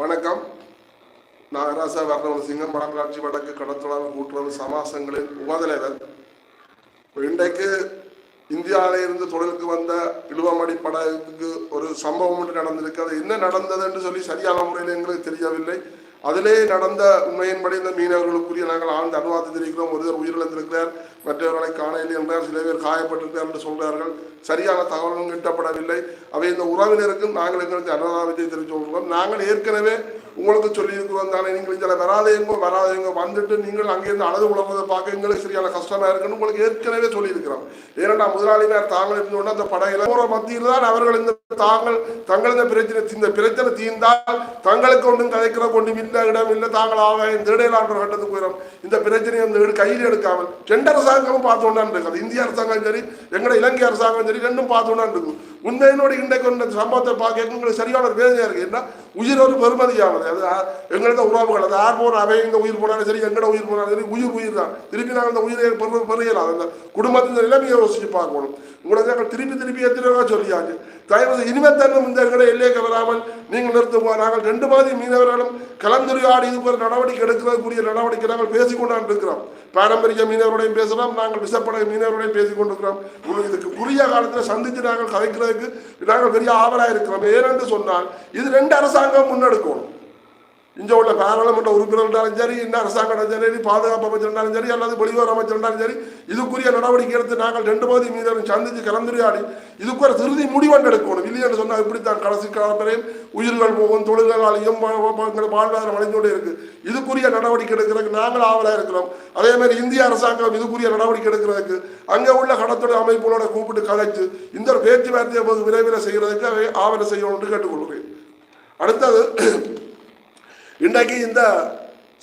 வணக்கம். நாகராசா வர்ணவசிங்கம், வடமராட்சி வடக்கு கடத்தொழிலாளர் கூட்டுறவு சமாசங்களின் உபதலைவர். இன்றைக்கு இந்தியாவில இருந்து தொழிலுக்கு வந்த இழுவமடி படகுக்கு ஒரு சம்பவம் ஒன்று நடந்திருக்கு. அது என்ன நடந்தது என்று சொல்லி சரியான முறையில் எங்களுக்கு தெரியவில்லை. அதிலே நடந்த உண்மையின்படி இந்த மீனவர்களுக்குரிய நாங்கள் ஆழ்ந்த அனுவாதத்தை தெரிவிக்கிறோம். ஒருவர் உயிரிழந்திருக்கிறார், மற்றவர்களை காணவில்லை என்றார், சில பேர் காயப்பட்டிருக்கிறார் என்று சொல்கிறார்கள். சரியான தகவலும் கிட்டப்படவில்லை. அவை இந்த உறவினருக்கும் நாங்கள் எங்களுக்கு அனுதாபத்தை தெரிவித்துள்ளோம். நாங்கள் ஏற்கனவே உங்களுக்கு சொல்லியிருக்கிறோம் தானே, நீங்கள் இதில் வராதேங்க வந்துட்டு நீங்கள் அங்கேருந்து அழுது உழப்பதை பார்க்க எங்களுக்கு சரியான கஷ்டமாக இருக்குன்னு உங்களுக்கு ஏற்கனவே சொல்லியிருக்கிறோம். ஏனென்றால் முதலாளிமார் தாங்கள் இருந்தோன்னா அந்த படையில மத்தியில் தான் அவர்கள் தங்களது பிரச்சனை தீர்ந்தால் தங்களுக்கு ஒன்றும் கதைக்கிற கொண்டும் இல்லை, இடம் இல்லை, தாங்கள் ஆகாயம் தேடையிலான்ற கட்டத்துக்கு போயிடும். இந்த பிரச்சனையை வந்து கையில் எடுக்காமல் ரெண்டு அரசாங்கமும் பார்த்து கொண்டான் இருக்காது. இந்திய அரசாங்கம் சரி, எங்களை இலங்கை அரசாங்கம் சரி, ரெண்டும் பார்த்து கொண்டான் இருக்கும். உண்மையினோடு இன்றைக்கு இந்த சம்பவத்தை பார்க்க எங்களுக்கு சரியான ஒரு வேதனையா இருக்கு. ஏன்னா உயிர் ஒரு பெருமதியானது. அது எங்களது உறவுகள், அது யார் போன அவை இந்த உயிர் போனாலும் சரி, எங்கட உயிர் போனாலும் சரி, உயிர் தான். திருப்பி நாங்கள் இந்த உயிரை பெரியலாம். அந்த குடும்பத்தின் நிலைமையை யோசிச்சு பார்க்கணும். உங்களுக்கு நாங்கள் திருப்பி எத்தனை சொல்லியாச்சு. தயவு இனிமேல் தன்னும் இந்த எங்களை எல்லைக்கு வராமல் நீங்கள் நிறுத்துவோம். நாங்கள் 2 மாதி மீனவர்களும் கலந்துரையாடி இது ஒரு நடவடிக்கை எடுக்கிறதுக்குரிய நடவடிக்கை நாங்கள் பேசிக்கொண்டான் இருக்கிறோம். பாரம்பரிய மீனவர்களையும் பேசலாம், நாங்கள் விசப்படை மீனவர்களையும் பேசிக்கொண்டிருக்கிறோம். இதுக்கு குறுகிய காலத்தில் சந்தித்து நாங்கள் கதைக்கிறதுக்கு நாங்கள் பெரிய ஆவலாக இருக்கிறோம். ஏனென்று சொன்னால் இது 2 அரசாங்கம் முன்னெடுக்கணும். இங்கே உள்ள பாராளுமன்ற உறுப்பினர்களாலும் சரி, இந்த அரசாங்கம் சரி, பாதுகாப்பு அமைச்சர் சரி, அல்லது வெளியுறவு அமைச்சர் சரி, இதுக்குரிய நடவடிக்கை எடுத்து நாங்கள் 2 பகுதி மீனவர்கள் சந்தித்து கலந்துரையாடி இதுக்கு ஒரு திருதி முடிவென்று எடுக்கணும். இல்லையென்று சொன்னால் இப்படித்தான் கடைசி காலப்பறையும் உயிர்கள் போகும், தொழிலாளியும் வாழ்வாதாரம் அடைஞ்சோடு இருக்கு. இதுக்குரிய நடவடிக்கை எடுக்கிறதுக்கு நாங்கள் ஆவலாக இருக்கிறோம். அதே மாதிரி இந்திய அரசாங்கம் இதுக்குரிய நடவடிக்கை எடுக்கிறதுக்கு அங்கே உள்ள கடத்தொழில் அமைப்புகளோட கூப்பிட்டு கலைச்சு இந்த ஒரு பேச்சுவார்த்தையை விரைவில் செய்கிறதுக்கு ஆவலை செய்யணும்னு கேட்டுக்கொள்கிறேன். அடுத்தது, இன்றைக்கு இந்த